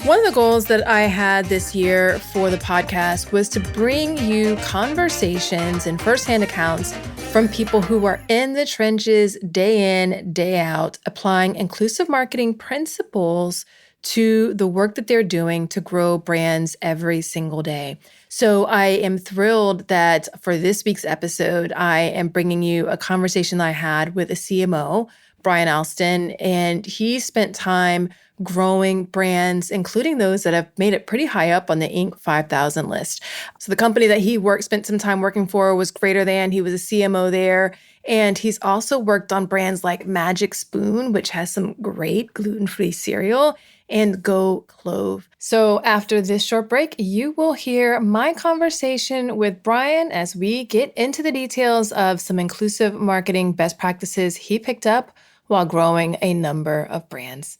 One of the goals that I had this year for the podcast was to bring you conversations and firsthand accounts from people who are in the trenches day in, day out, applying inclusive marketing principles to the work that they're doing to grow brands every single day. So I am thrilled that for this week's episode, I am bringing you a conversation I had with a CMO, Bryan Alston, and he spent time growing brands, including those that have made it pretty high up on the Inc. 5000 list. So the company that he spent some time working for was Greater Than. He was a CMO there. And he's also worked on brands like Magic Spoon, which has some great gluten-free cereal, and Go Clove. So after this short break, you will hear my conversation with Bryan as we get into the details of some inclusive marketing best practices he picked up while growing a number of brands.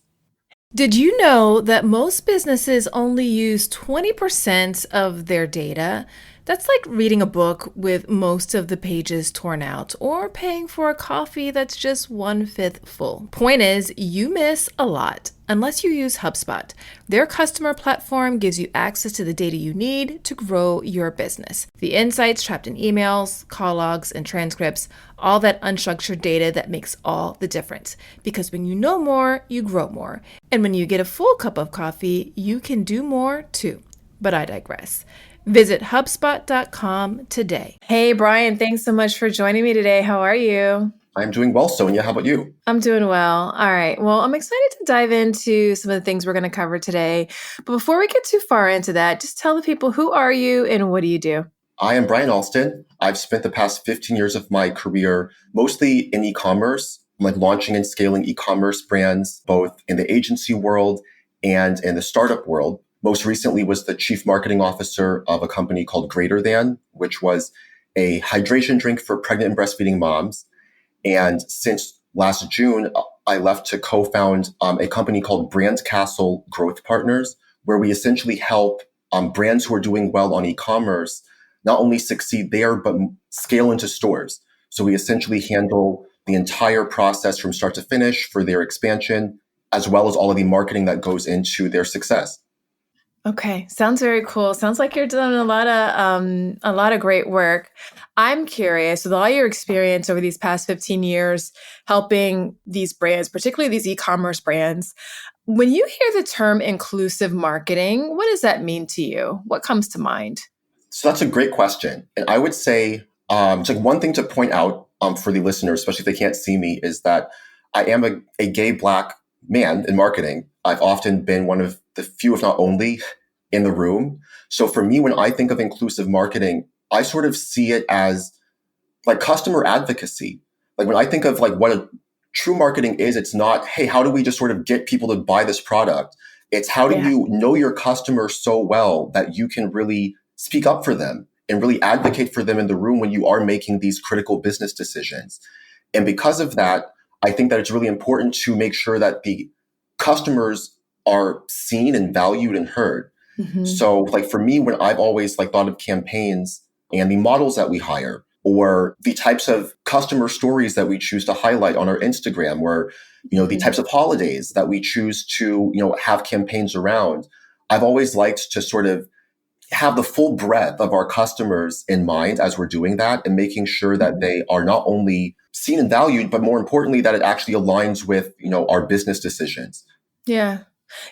Did you know that most businesses only use 20% of their data? That's like reading a book with most of the pages torn out, or paying for a coffee that's just 1/5 full. Point is, you miss a lot unless you use HubSpot. Their customer platform gives you access to the data you need to grow your business. The insights trapped in emails, call logs, and transcripts, all that unstructured data that makes all the difference. Because when you know more, you grow more. And when you get a full cup of coffee, you can do more too. But I digress. Visit HubSpot.com today. Hey, Bryan, thanks so much for joining me today. How are you? I'm doing well, Sonia. How about you? I'm doing well. All right. Well, I'm excited to dive into some of the things we're going to cover today. But before we get too far into that, just tell the people, who are you and what do you do? I am Bryan Alston. I've spent the past 15 years of my career mostly in e-commerce, like launching and scaling e-commerce brands, both in the agency world and in the startup world. Most recently was the chief marketing officer of a company called Greater Than, which was a hydration drink for pregnant and breastfeeding moms. And since last June, I left to co-found a company called Brand Castle Growth Partners, where we essentially help brands who are doing well on e-commerce not only succeed there, but scale into stores. So we essentially handle the entire process from start to finish for their expansion, as well as all of the marketing that goes into their success. Okay, sounds very cool. Sounds like you're doing a lot of great work. I'm curious, with all your experience over these past 15 years helping these brands, particularly these e-commerce brands, when you hear the term inclusive marketing, what does that mean to you? What comes to mind? So that's a great question. And I would say, it's like one thing to point out for the listeners, especially if they can't see me, is that I am a gay Black man in marketing. I've often been one of the few, if not only, in the room. So for me, when I think of inclusive marketing, I sort of see it as like customer advocacy. Like when I think of like what a true marketing is, it's not, hey, how do we just sort of get people to buy this product? It's how do you know your customer so well that you can really speak up for them and really advocate for them in the room when you are making these critical business decisions. And because of that, I think that it's really important to make sure that the customers are seen and valued and heard. Mm-hmm. So like for me, when I've always like thought of campaigns and the models that we hire, or the types of customer stories that we choose to highlight on our Instagram, or, the types of holidays that we choose to, have campaigns around, I've always liked to sort of have the full breadth of our customers in mind as we're doing that, and making sure that they are not only seen and valued, but more importantly, that it actually aligns with, our business decisions. Yeah.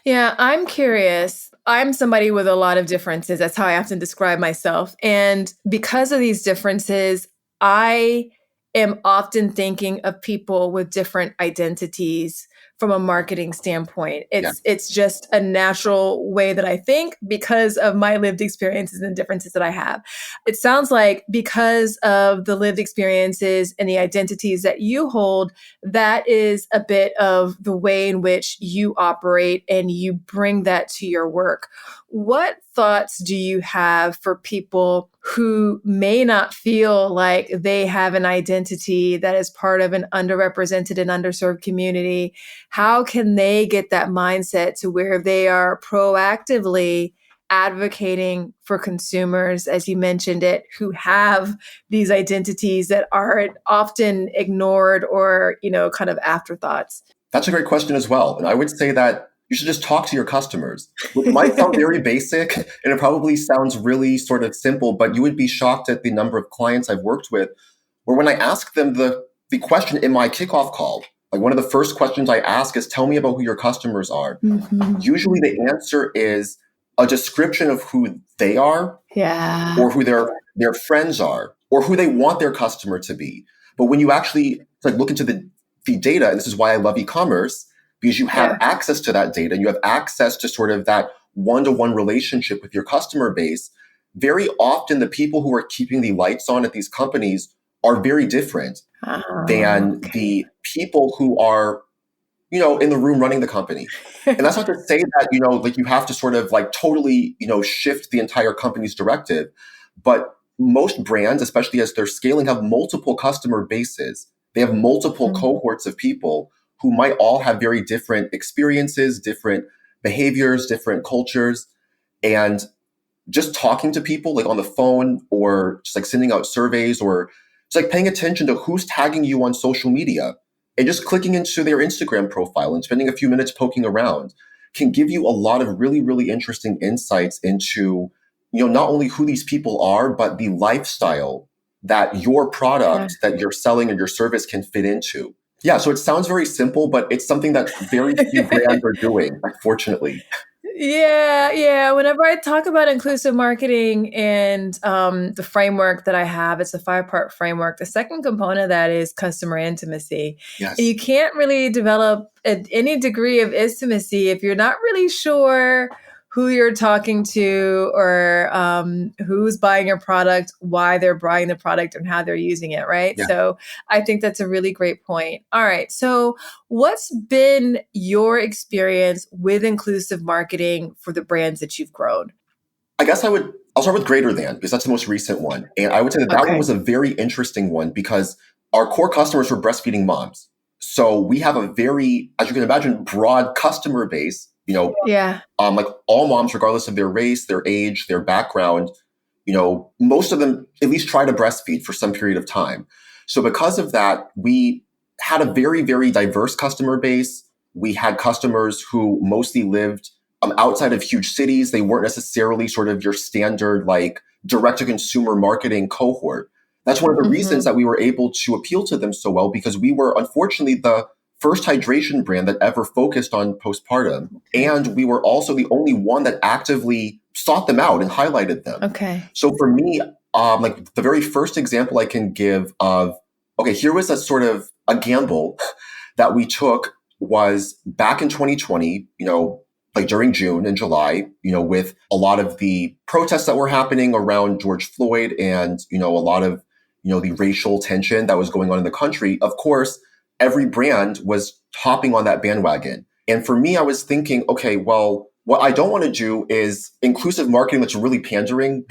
Yeah. I'm curious. I'm somebody with a lot of differences. That's how I often describe myself. And because of these differences, I am often thinking of people with different identities from a marketing standpoint. It's just a natural way that I think because of my lived experiences and differences that I have. It sounds like because of the lived experiences and the identities that you hold, that is a bit of the way in which you operate and you bring that to your work. What thoughts do you have for people who may not feel like they have an identity that is part of an underrepresented and underserved community? How can they get that mindset to where they are proactively advocating for consumers, as you mentioned it, who have these identities that are often ignored or, kind of afterthoughts? That's a great question as well. And I would say that you should just talk to your customers, which might sound very basic and it probably sounds really sort of simple, but you would be shocked at the number of clients I've worked with where when I ask them the question in my kickoff call, like one of the first questions I ask is, tell me about who your customers are. Usually the answer is a description of who they are, or who their friends are, or who they want their customer to be. But when you actually like look into the data, and this is why I love e-commerce, because you have access to that data and you have access to sort of that one-to-one relationship with your customer base. Very often the people who are keeping the lights on at these companies are very different than the people who are, in the room running the company. And that's not to say that, like you have to sort of like totally, shift the entire company's directive. But most brands, especially as they're scaling, have multiple customer bases. They have multiple cohorts of people who might all have very different experiences, different behaviors, different cultures. And just talking to people like on the phone or just like sending out surveys or just like paying attention to who's tagging you on social media and just clicking into their Instagram profile and spending a few minutes poking around can give you a lot of really, really interesting insights into, not only who these people are, but the lifestyle that your product that you're selling and your service can fit into. Yeah, so it sounds very simple, but it's something that very few brands are doing, unfortunately. Yeah. Whenever I talk about inclusive marketing and the framework that I have, it's a 5-part framework. The second component of that is customer intimacy. Yes. And you can't really develop any degree of intimacy if you're not really sure who you're talking to or who's buying your product, why they're buying the product, and how they're using it, right? Yeah. So I think that's a really great point. All right. So what's been your experience with inclusive marketing for the brands that you've grown? I guess I'll start with Greater Than because that's the most recent one. And I would say that one was a very interesting one because our core customers were breastfeeding moms. So we have a very, as you can imagine, broad customer base, like all moms, regardless of their race, their age, their background, most of them at least try to breastfeed for some period of time. So because of that, we had a very, very diverse customer base. We had customers who mostly lived outside of huge cities. They weren't necessarily sort of your standard like direct-to-consumer marketing cohort. That's one of the reasons that we were able to appeal to them so well, because we were unfortunately the first hydration brand that ever focused on postpartum. And we were also the only one that actively sought them out and highlighted them. So for me, like the very first example I can give of, here was a sort of a gamble that we took was back in 2020, like during June and July, with a lot of the protests that were happening around George Floyd and, a lot of, the racial tension that was going on in the country. Of course, every brand was hopping on that bandwagon. And for me, I was thinking, okay, well, what I don't want to do is inclusive marketing that's really pandering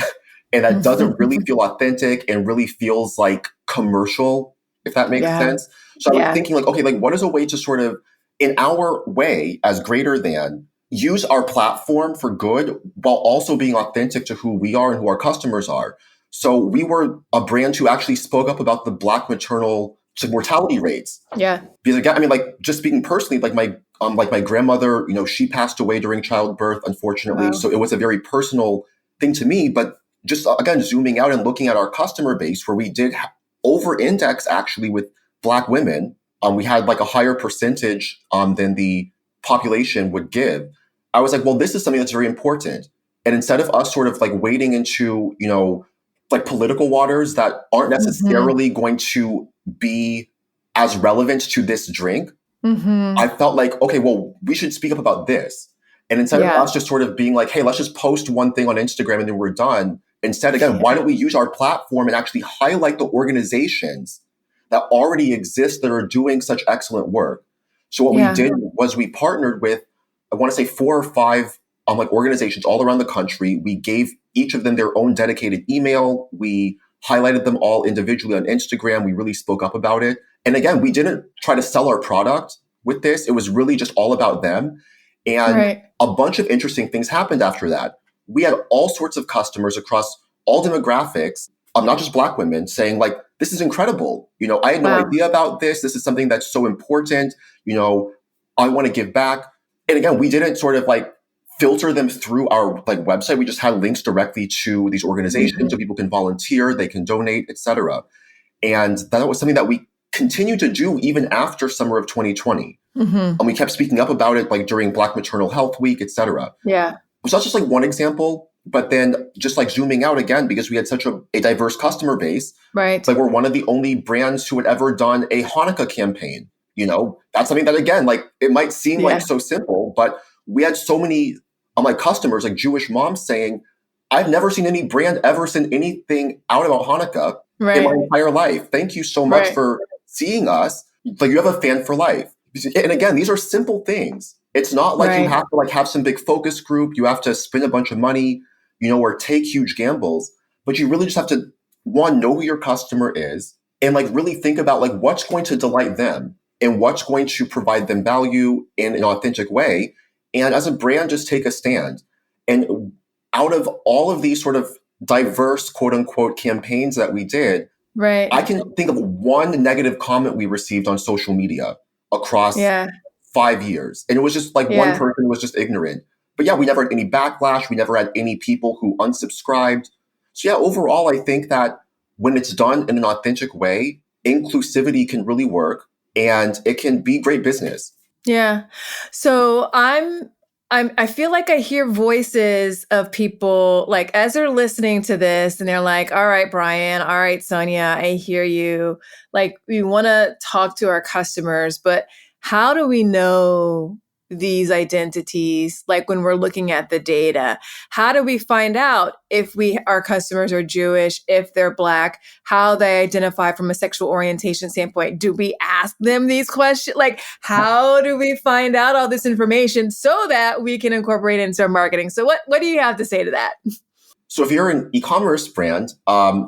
and that doesn't really feel authentic and really feels like commercial, if that makes sense. So I was thinking like, okay, like what is a way to sort of, in our way as Greater Than, use our platform for good while also being authentic to who we are and who our customers are. So we were a brand who actually spoke up about the Black maternal mortality rates. Yeah. Because again, I mean, like just speaking personally, like my grandmother, she passed away during childbirth, unfortunately. Wow. So it was a very personal thing to me. But just again, zooming out and looking at our customer base, where we did over-index actually with Black women, we had like a higher percentage than the population would give. I was like, well, this is something that's very important. And instead of us sort of like wading into, like political waters that aren't necessarily going to be as relevant to this drink, I felt like, okay, well, we should speak up about this. And instead of us just sort of being like, hey, let's just post one thing on Instagram and then we're done. Instead, again, why don't we use our platform and actually highlight the organizations that already exist that are doing such excellent work? So what we did was we partnered with, I want to say 4 or 5 like organizations all around the country. We gave each of them their own dedicated email. We highlighted them all individually on Instagram. We really spoke up about it. And again, we didn't try to sell our product with this. It was really just all about them. And a bunch of interesting things happened after that. We had all sorts of customers across all demographics, not just Black women, saying like, this is incredible. I had no idea about this. This is something that's so important. I want to give back. And again, we didn't sort of like filter them through our like website. We just had links directly to these organizations so people can volunteer, they can donate, etc. And that was something that we continued to do even after summer of 2020. And we kept speaking up about it like during Black Maternal Health Week, etc. Yeah. So that's just like one example. But then just like zooming out again, because we had such a diverse customer base, Right. like we're one of the only brands who had ever done a Hanukkah campaign. That's something that, again, like it might seem like so simple, but we had so many like customers, like Jewish moms saying, I've never seen any brand ever send anything out about Hanukkah in my entire life. Thank you so much for seeing us. Like you have a fan for life. And again, these are simple things. It's not like you have to like have some big focus group. You have to spend a bunch of money, or take huge gambles, but you really just have to, one, know who your customer is and like really think about like what's going to delight them and what's going to provide them value in an authentic way. And as a brand, just take a stand. And out of all of these sort of diverse, quote unquote, campaigns that we did, I can think of one negative comment we received on social media across 5 years. And it was just like one person was just ignorant. But yeah, we never had any backlash. We never had any people who unsubscribed. So yeah, overall, I think that when it's done in an authentic way, inclusivity can really work and it can be great business. Yeah. So I feel like I hear voices of people like as they're listening to this and they're like, all right, Bryan, all right, Sonia, I hear you. Like we want to talk to our customers, but how do we know these identities? Like when we're looking at the data, how do we find out if our customers are Jewish, if they're Black, how they identify from a sexual orientation standpoint? Do we ask them these questions? Like, how do we find out all this information so that we can incorporate it into our marketing? So what do you have to say to that? So if you're an e-commerce brand,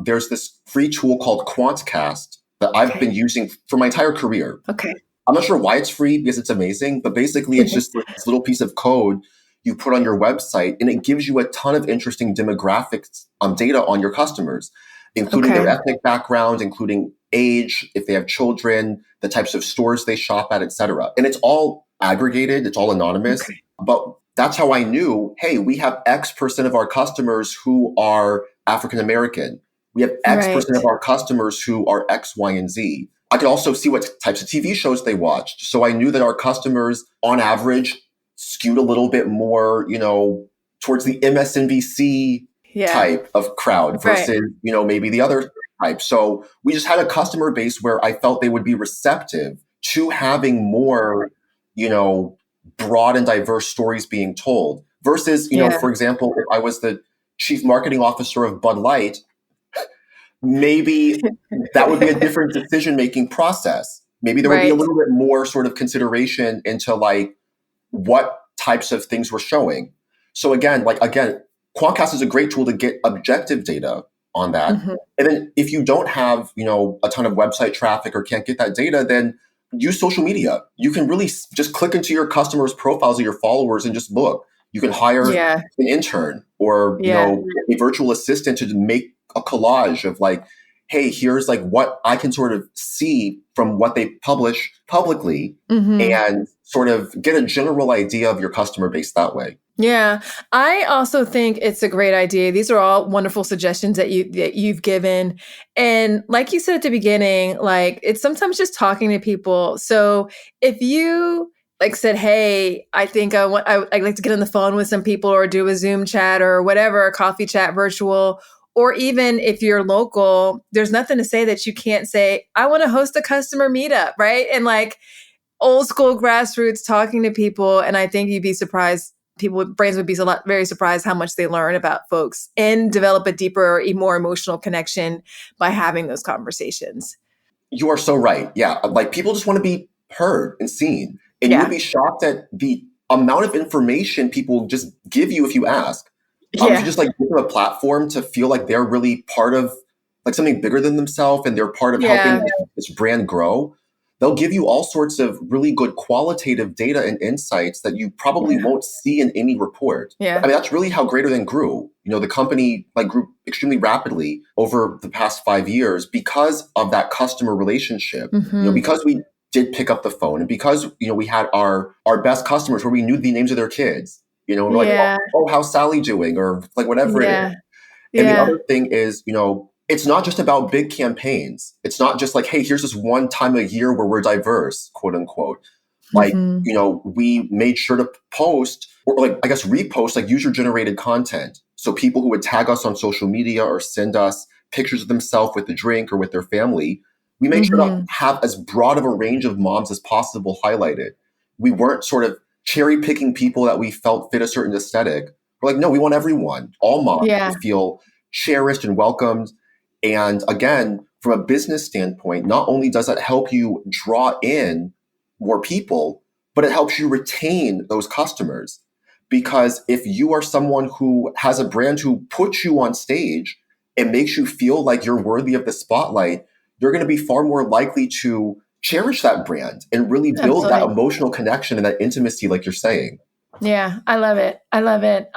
there's this free tool called QuantCast that I've been using for my entire career. Okay. I'm not sure why it's free because it's amazing, but basically it's just this little piece of code you put on your website and it gives you a ton of interesting demographics data on your customers, including their ethnic background, including age, if they have children, the types of stores they shop at, etc. And it's all aggregated, it's all anonymous. But that's how I knew, hey, we have X percent of our customers who are African American. We have X percent of our customers who are X, Y, and Z. I could also see what types of TV shows they watched. So I knew that our customers, on average, skewed a little bit more, towards the MSNBC type of crowd versus, maybe the other type. So we just had a customer base where I felt they would be receptive to having more, broad and diverse stories being told versus, for example, if I was the chief marketing officer of Bud Light, maybe that would be a different decision-making process. Maybe there would be a little bit more sort of consideration into like what types of things we're showing. So again, Quantcast is a great tool to get objective data on that. And then if you don't have, a ton of website traffic or can't get that data, then use social media. You can really just click into your customers' profiles of your followers and just look. You can hire an intern or, a virtual assistant to make a collage of like, hey, here's like what I can sort of see from what they publish publicly and sort of get a general idea of your customer base that way. Yeah, I also think it's a great idea. These are all wonderful suggestions that you've given. And like you said at the beginning, like it's sometimes just talking to people. So if you like said, hey, I think I'd like to get on the phone with some people or do a Zoom chat or whatever, a coffee chat virtual. Or even if you're local, there's nothing to say that you can't say, I want to host a customer meetup, right? And like old school grassroots talking to people. And I think you'd be surprised, brands would be very surprised how much they learn about folks and develop a deeper, more emotional connection by having those conversations. You are so right. Yeah. Like people just want to be heard and seen. And you would be shocked at the amount of information people just give you if you ask. If you just like give them a platform to feel like they're really part of like something bigger than themselves and they're part of helping this brand grow, they'll give you all sorts of really good qualitative data and insights that you probably won't see in any report. I mean, that's really how Greater Than grew. The company like grew extremely rapidly over the past 5 years because of that customer relationship. Because we did pick up the phone, and because, we had our best customers where we knew the names of their kids, and we're like, Yeah. oh, how's Sally doing? Or like whatever it is. Yeah. And the Yeah. other thing is, it's not just about big campaigns. It's not just like, hey, here's this one time a year where we're diverse, quote unquote. Like, Mhm. we made sure to post, or like, I guess, repost like user generated content. So people who would tag us on social media or send us pictures of themselves with the drink or with their family, we made sure to Mhm. have as broad of a range of moms as possible highlighted. We weren't sort of cherry picking people that we felt fit a certain aesthetic. We're like, no, we want everyone, all moms, Yeah. to feel cherished and welcomed. And again, from a business standpoint, not only does that help you draw in more people, but it helps you retain those customers. Because if you are someone who has a brand who puts you on stage and makes you feel like you're worthy of the spotlight, you're going to be far more likely to cherish that brand and really build that Absolutely. emotional connection and that intimacy, like you're saying. Yeah, I love it. I love it.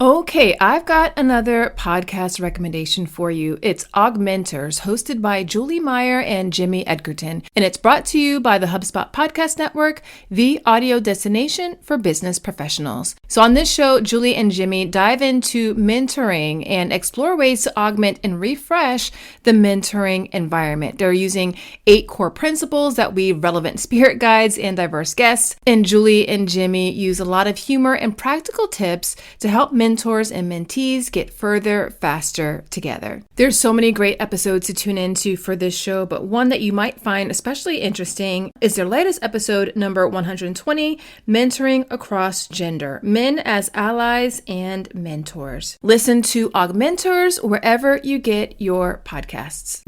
Okay, I've got another podcast recommendation for you. It's Augmenters, hosted by Julie Meyer and Jimmy Edgerton, and it's brought to you by the HubSpot Podcast Network, the audio destination for business professionals. So on this show, Julie and Jimmy dive into mentoring and explore ways to augment and refresh the mentoring environment. They're using 8 core principles that weave relevant spirit guides and diverse guests, and Julie and Jimmy use a lot of humor and practical tips to help mentors and mentees get further, faster together. There's so many great episodes to tune into for this show, but one that you might find especially interesting is their latest episode, number 120, Mentoring Across Gender, Men as Allies and Mentors. Listen to Augmenters wherever you get your podcasts.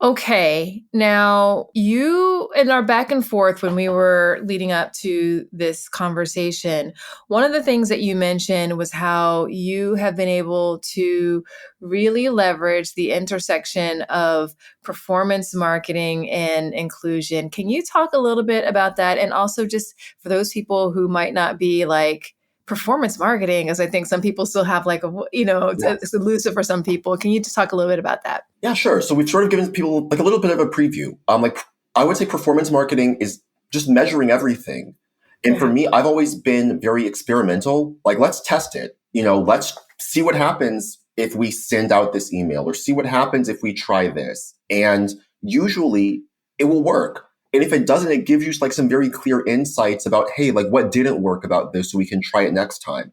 Okay, now you in our back and forth when we were leading up to this conversation, one of the things that you mentioned was how you have been able to really leverage the intersection of performance marketing and inclusion. Can you talk a little bit about that? And also, just for those people who might not be like, performance marketing, as I think some people still have like it's elusive for some people. Can you just talk a little bit about that? Yeah, sure. So we've sort of given people like a little bit of a preview. Like I would say performance marketing is just measuring everything. And for Yeah. me, I've always been very experimental. Like, let's test it. Let's see what happens if we send out this email, or see what happens if we try this. And usually it will work. And if it doesn't, it gives you like some very clear insights about, hey, like what didn't work about this so we can try it next time.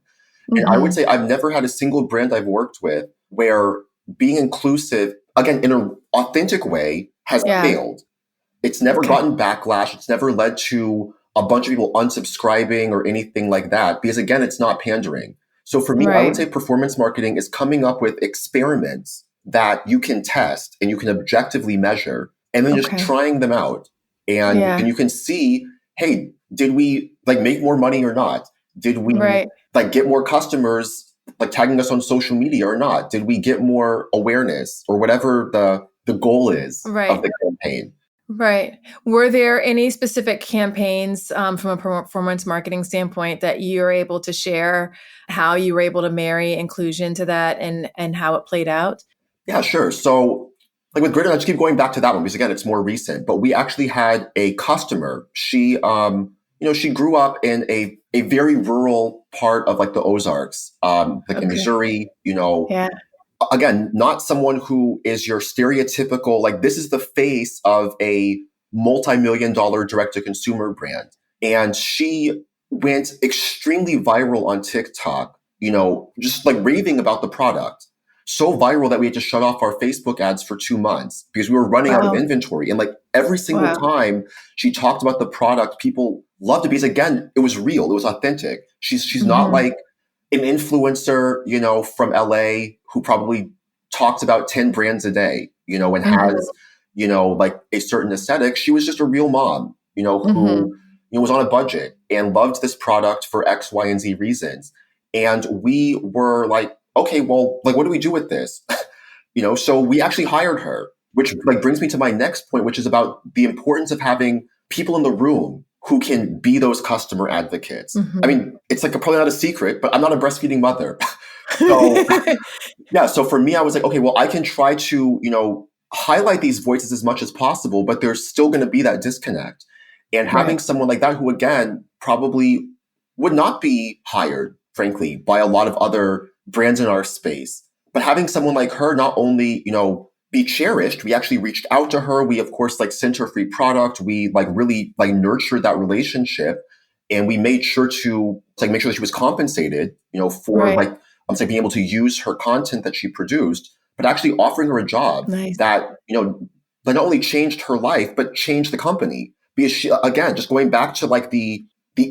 And I would say I've never had a single brand I've worked with where being inclusive, again, in an authentic way, has Yeah. failed. It's never Okay. gotten backlash. It's never led to a bunch of people unsubscribing or anything like that, because again, it's not pandering. So for me, I would Right. say performance marketing is coming up with experiments that you can test and you can objectively measure, and then just Okay. trying them out. And Yeah. you can see, hey, did we like make more money or not? Did we Right. like get more customers like tagging us on social media or not? Did we get more awareness, or whatever the goal is of Right. the campaign? Right. Were there any specific campaigns from a performance marketing standpoint that you're able to share how you were able to marry inclusion to that and how it played out? Yeah, sure. So, like with Greater Than, I just keep going back to that one because again, it's more recent. But we actually had a customer. She grew up in a very rural part of like the Ozarks, like in Okay. Missouri. Yeah. Again, not someone who is your stereotypical, like this is the face of a multi-million dollar direct-to-consumer brand. And she went extremely viral on TikTok, just like raving about the product. So viral that we had to shut off our Facebook ads for 2 months because we were running out of Wow. inventory. And like every single Wow. time she talked about the product, people loved it because again, it was real, it was authentic. She's not Mhm. like an influencer, from LA who probably talks about 10 brands a day, and Mhm. has, like a certain aesthetic. She was just a real mom, Mhm. who, was on a budget and loved this product for X, Y, and Z reasons. And we were like, okay, well, like, what do we do with this? So we actually hired her, which like brings me to my next point, which is about the importance of having people in the room who can be those customer advocates. I Mhm. mean, it's like probably not a secret, but I'm not a breastfeeding mother. So yeah, so for me, I was like, okay, well, I can try to, highlight these voices as much as possible, but there's still going to be that disconnect. And having Right. someone like that who, again, probably would not be hired, frankly, by a lot of other brands in our space. But having someone like her not only, be cherished, we actually reached out to her. We, of course, like sent her free product. We like really like nurtured that relationship. And we made sure to like make sure that she was compensated, for Right. like I'm saying being able to use her content that she produced, but actually offering her a job Nice. that, that not only changed her life, but changed the company. Because she, again, just going back to like the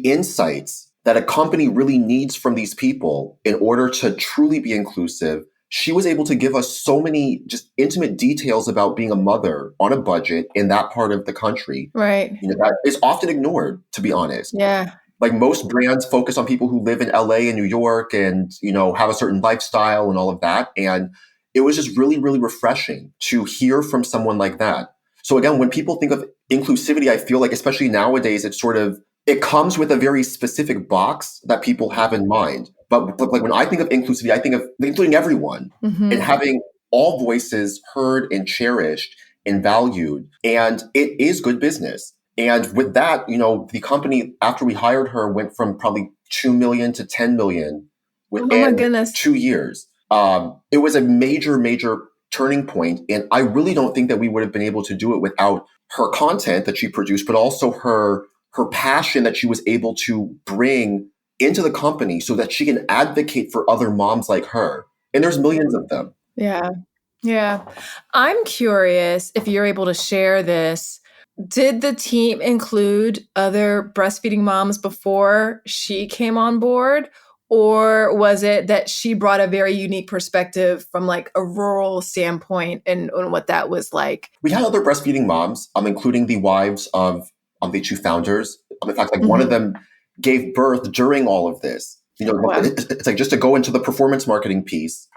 insights that a company really needs from these people in order to truly be inclusive. She was able to give us so many just intimate details about being a mother on a budget in that part of the country, Right. that is often ignored, to be honest. Yeah. Like most brands focus on people who live in LA and New York and, have a certain lifestyle and all of that. And it was just really, really refreshing to hear from someone like that. So again, when people think of inclusivity, I feel like, especially nowadays, it comes with a very specific box that people have in mind. But like when I think of inclusivity, I think of including everyone and Mm-hmm. having all voices heard and cherished and valued. And it is good business. And with that, the company, after we hired her, went from probably 2 million to 10 million Oh my within goodness. 2 years. It was a major, major turning point. And I really don't think that we would have been able to do it without her content that she produced, but also her passion that she was able to bring into the company so that she can advocate for other moms like her. And there's millions of them. Yeah. Yeah. I'm curious if you're able to share this. Did the team include other breastfeeding moms before she came on board? Or was it that she brought a very unique perspective from like a rural standpoint and what that was like? We had other breastfeeding moms, including the wives of the two founders. In fact, like one of Hmm. them gave birth during all of this. Wow. It's like just to go into the performance marketing piece.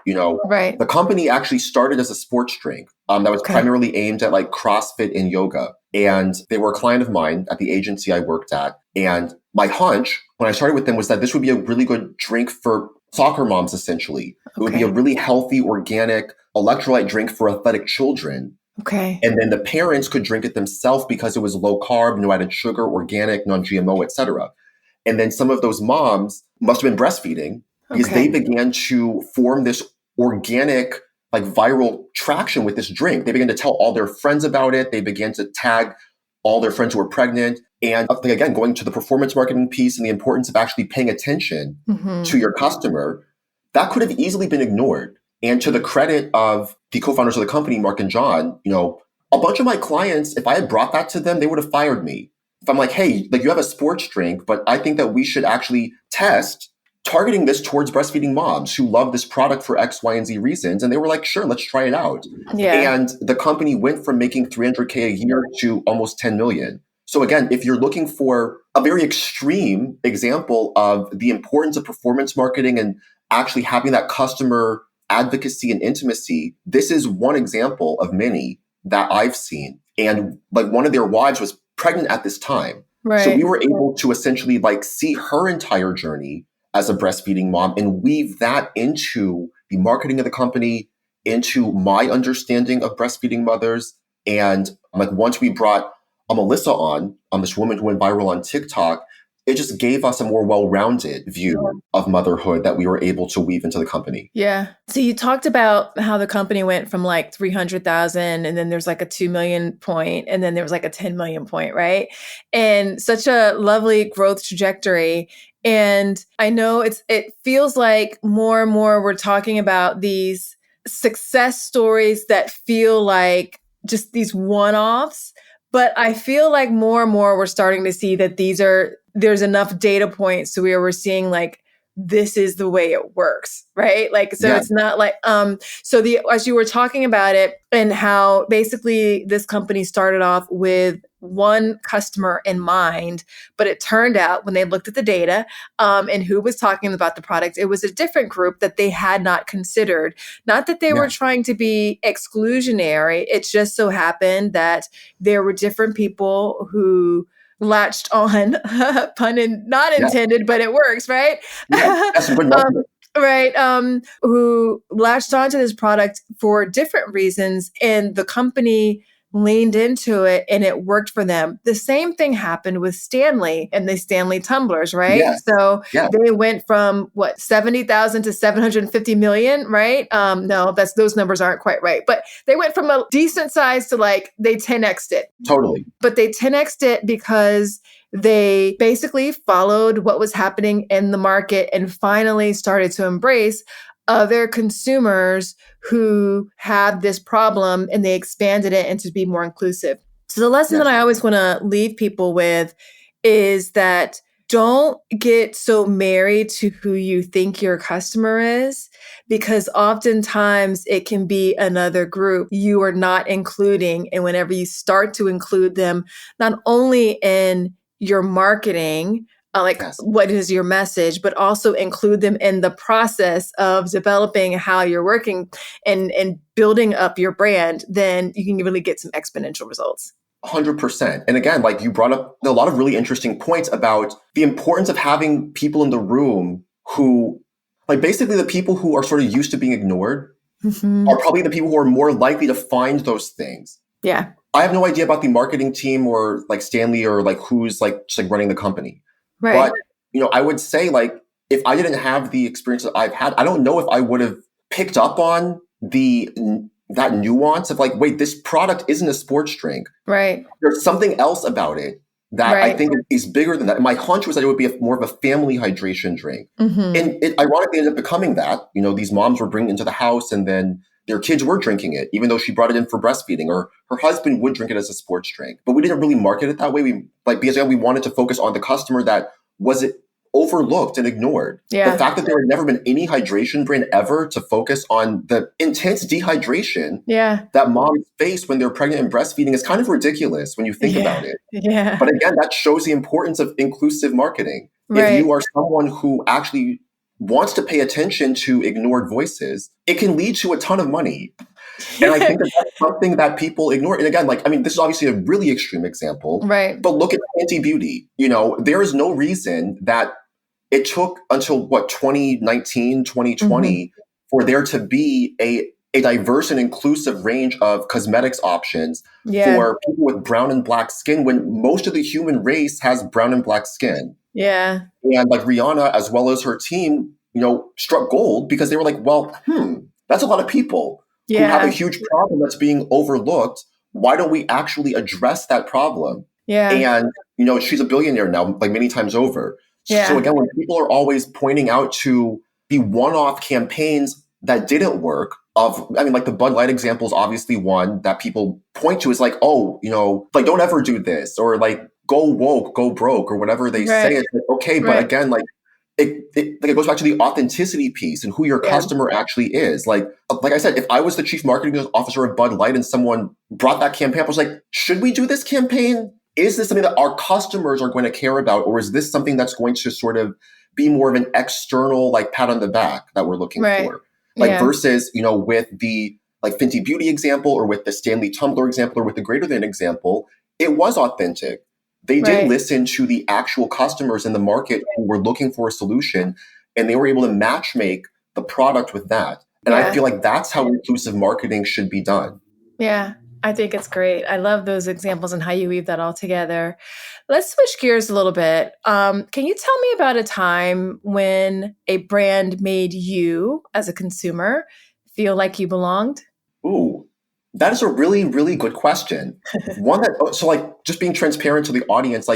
Right. The company actually started as a sports drink that was Okay. primarily aimed at like CrossFit and yoga. And they were a client of mine at the agency I worked at. And my hunch when I started with them was that this would be a really good drink for soccer moms, essentially. It would be a Okay. really healthy, organic electrolyte drink for athletic children. Okay. And then the parents could drink it themselves because it was low carb, no added sugar, organic, non-GMO, etc. And then some of those moms must have been breastfeeding because they Okay. began to form this organic, like viral traction with this drink. They began to tell all their friends about it. They began to tag all their friends who were pregnant. And like, again, going to the performance marketing piece and the importance of actually paying attention Hmm. to your customer, that could have easily been ignored. And to the credit of the co-founders of the company, Mark and John, a bunch of my clients, if I had brought that to them, they would have fired me. If I'm like, hey, like you have a sports drink, but I think that we should actually test targeting this towards breastfeeding moms who love this product for X, Y, and Z reasons. And they were like, sure, let's try it out. Yeah. And the company went from making 300K a year to almost 10 million. So again, if you're looking for a very extreme example of the importance of performance marketing and actually having that customer advocacy and intimacy, this is one example of many that I've seen. And like one of their wives was pregnant at this time. So we Right. were able to essentially like see her entire journey as a breastfeeding mom and weave that into the marketing of the company, into my understanding of breastfeeding mothers. And like once we brought Melissa on, this woman who went viral on TikTok, it just gave us a more well-rounded view of motherhood that we were able to weave into the company. Yeah. So you talked about how the company went from like 300,000 and then there's like a 2 million point and then there was like a 10 million point, right? And such a lovely growth trajectory. And I know it feels like more and more we're talking about these success stories that feel like just these one-offs, but I feel like more and more we're starting to see that there's enough data points to where we're seeing like this is the way it works, right? Like, so Yeah, it's not like, as you were talking about it and how basically this company started off with one customer in mind, but it turned out when they looked at the data, and who was talking about the product, it was a different group that they had not considered. Not that they were yeah, trying to be exclusionary. It just so happened that there were different people who latched on, not yeah, intended, but it works, right? yeah. That's some good um, marketing. right. Who latched onto this product for different reasons. And the company leaned into it and it worked for them. The same thing happened with Stanley and the Stanley tumblers, right? Yes. So Yeah. they went from 70,000 to 750 million, right? No, those numbers aren't quite right. But they went from a decent size to they 10x'd it. Totally. But they 10x'd it because they basically followed what was happening in the market and finally started to embrace other consumers who have this problem, and they expanded it and to be more inclusive. So the lesson that I always want to leave people with is that don't get so married to who you think your customer is, because oftentimes it can be another group you are not including. And whenever you start to include them, not only in your marketing, what is your message, but also include them in the process of developing how you're working and building up your brand, then you can really get some exponential results. 100%. And again, you brought up a lot of really interesting points about the importance of having people in the room who, basically the people who are sort of used to being ignored are probably the people who are more likely to find those things. Yeah. I have no idea about the marketing team or Stanley or who's just running the company. Right. But, I would say if I didn't have the experience that I've had, I don't know if I would have picked up on that nuance of wait, this product isn't a sports drink. Right. There's something else about it that I think is bigger than that. My hunch was that it would be more of a family hydration drink. And it ironically ended up becoming that. These moms were bringing it into the house and then their kids were drinking it, even though she brought it in for breastfeeding, or her husband would drink it as a sports drink. But we didn't really market it that way. Because we wanted to focus on the customer that was overlooked and ignored. Yeah. The fact that there had never been any hydration brand ever to focus on the intense dehydration that moms face when they're pregnant and breastfeeding is kind of ridiculous when you think about it. Yeah. But again, that shows the importance of inclusive marketing. Right. If you are someone who actually wants to pay attention to ignored voices, it can lead to a ton of money. And I think that's something that people ignore. And again, this is obviously a really extreme example, right? But look at Fenty Beauty. There is no reason that it took until 2019, 2020 for there to be a diverse and inclusive range of cosmetics options for people with brown and black skin, when most of the human race has brown and black skin. Yeah. And Rihanna, as well as her team, struck gold because they were that's a lot of people who have a huge problem that's being overlooked. Why don't we actually address that problem? Yeah. And, she's a billionaire now, many times over. Yeah. So again, when people are always pointing out to the one-off campaigns that didn't work, the Bud Light example is obviously one that people point to, is don't ever do this, or go woke, go broke, or whatever they say. It's okay, but again, it goes back to the authenticity piece and who your customer actually is. Like I said, if I was the chief marketing officer of Bud Light and someone brought that campaign up, I was like, should we do this campaign? Is this something that our customers are going to care about? Or is this something that's going to sort of be more of an external, pat on the back that we're looking for? Versus, with the Fenty Beauty example, or with the Stanley Tumbler example, or with the Greater Than example, it was authentic. They did listen to the actual customers in the market who were looking for a solution, and they were able to match make the product with that. And I feel like that's how inclusive marketing should be done. Yeah, I think it's great. I love those examples and how you weave that all together. Let's switch gears a little bit. Can you tell me about a time when a brand made you, as a consumer, feel like you belonged? Ooh, that is a really, really good question. One that, just being transparent to the audience,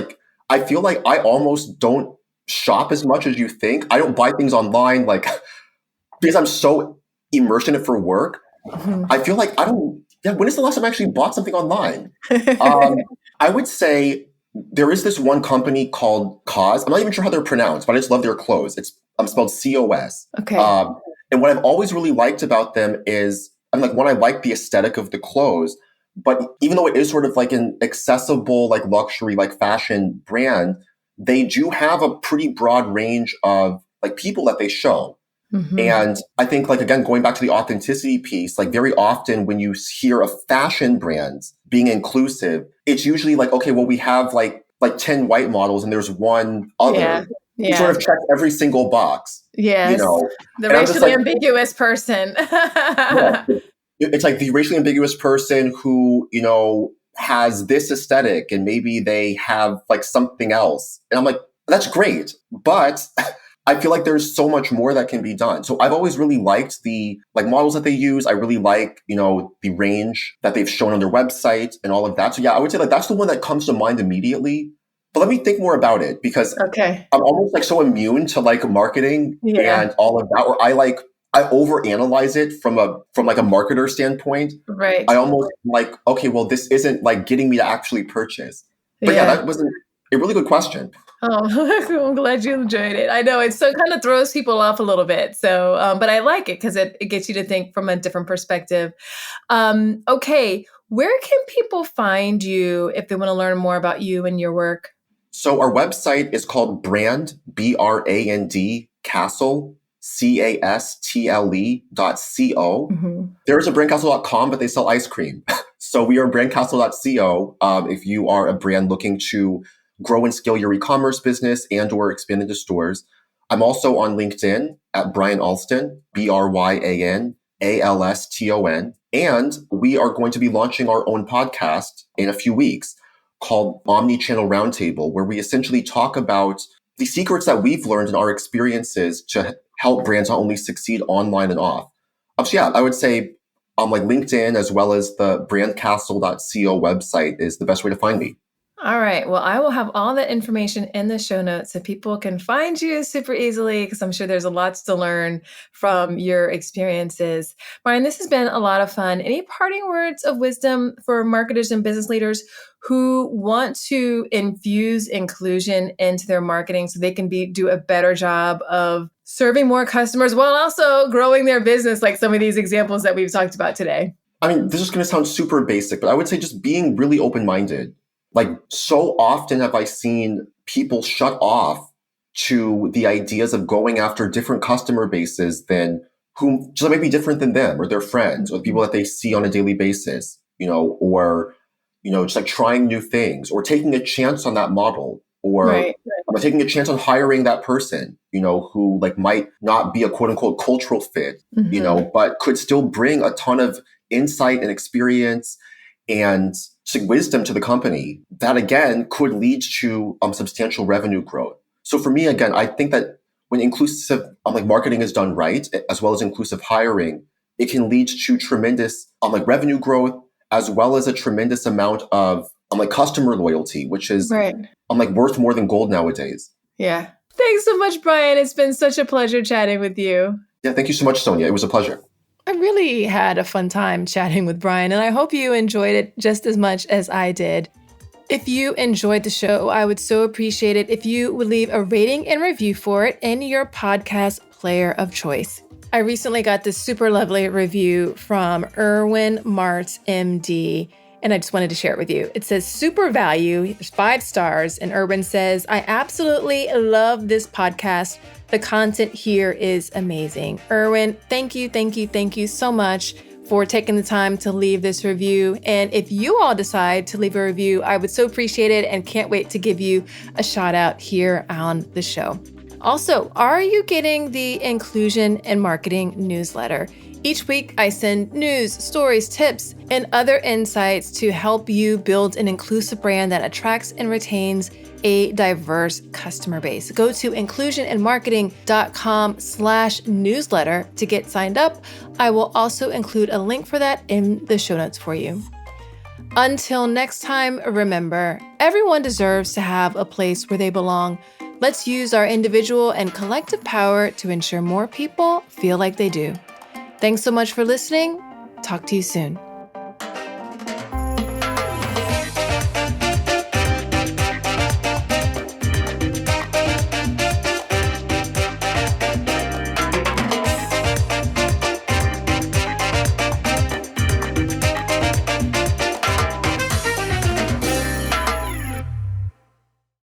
I feel like I almost don't shop as much as you think. I don't buy things online, because I'm so immersed in it for work. I feel like I don't. Yeah, when is the last time I actually bought something online? I would say there is this one company called COS. I'm not even sure how they're pronounced, but I just love their clothes. It's spelled COS. Okay. And what I've always really liked about them is, one, I like the aesthetic of the clothes, but even though it is sort of an accessible, luxury, fashion brand, they do have a pretty broad range of people that they show. And I think, again, going back to the authenticity piece, very often when you hear of fashion brands being inclusive, it's usually okay, well, we have 10 white models and there's one other. Yeah. You sort of check every single box. Yes. The racially ambiguous person. it's like the racially ambiguous person who, has this aesthetic and maybe they have like something else. And I'm like, that's great. But I feel like there's so much more that can be done. So I've always really liked the like models that they use. I really like, the range that they've shown on their website and all of that. So yeah, I would say like that's the one that comes to mind immediately. But let me think more about it because Okay. I'm almost like so immune to like marketing Yeah. and all of that, where I overanalyze it from like a marketer standpoint. Right. I almost like, okay, well, this isn't like getting me to actually purchase. But yeah, Yeah. that was a really good question. Oh, I'm glad you enjoyed it. I know it so kind of throws people off a little bit. So, but I like it because it gets you to think from a different perspective. Okay, where can people find you if they want to learn more about you and your work? So our website is called Brand Castle CASTLE.co. Mhm. There's a brandcastle.com, but they sell ice cream. So we are brandcastle.co. If you are a brand looking to grow and scale your e-commerce business and or expand into stores. I'm also on LinkedIn at Bryan Alston, BryanAlston. And we are going to be launching our own podcast in a few weeks called Omnichannel Roundtable, where we essentially talk about the secrets that we've learned in our experiences to help brands not only succeed online and off. So yeah, I would say like LinkedIn as well as the brandcastle.co website is the best way to find me. All right. Well, I will have all that information in the show notes so people can find you super easily because I'm sure there's a lot to learn from your experiences. Bryan, this has been a lot of fun. Any parting words of wisdom for marketers and business leaders who want to infuse inclusion into their marketing so they can do a better job of serving more customers while also growing their business, like some of these examples that we've talked about today? I mean, this is going to sound super basic, but I would say just being really open-minded. Like so often have I seen people shut off to the ideas of going after different customer bases than whom just might be different than them or their friends or the people that they see on a daily basis, or, just like trying new things or taking a chance on that model or Right. taking a chance on hiring that person, who like might not be a quote unquote cultural fit, Mhm. but could still bring a ton of insight and experience and wisdom to the company that again could lead to substantial revenue growth. So for me, again, I think that when inclusive like marketing is done right, as well as inclusive hiring, it can lead to tremendous like revenue growth, as well as a tremendous amount of like customer loyalty, which is Right. like worth more than gold nowadays. Yeah. Thanks so much, Bryan. It's been such a pleasure chatting with you. Yeah, thank you so much, Sonia. It was a pleasure. I really had a fun time chatting with Bryan, and I hope you enjoyed it just as much as I did. If you enjoyed the show, I would so appreciate it if you would leave a rating and review for it in your podcast player of choice. I recently got this super lovely review from Erwin Martz, MD, and I just wanted to share it with you. It says, super value, there's 5 stars, and Erwin says, I absolutely love this podcast. The content here is amazing. Erwin, thank you so much for taking the time to leave this review. And if you all decide to leave a review, I would so appreciate it and can't wait to give you a shout out here on the show. Also, are you getting the Inclusion in Marketing newsletter? Each week, I send news, stories, tips, and other insights to help you build an inclusive brand that attracts and retains a diverse customer base. Go to inclusioninmarketing.com/newsletter to get signed up. I will also include a link for that in the show notes for you. Until next time, remember, everyone deserves to have a place where they belong. Let's use our individual and collective power to ensure more people feel like they do. Thanks so much for listening. Talk to you soon.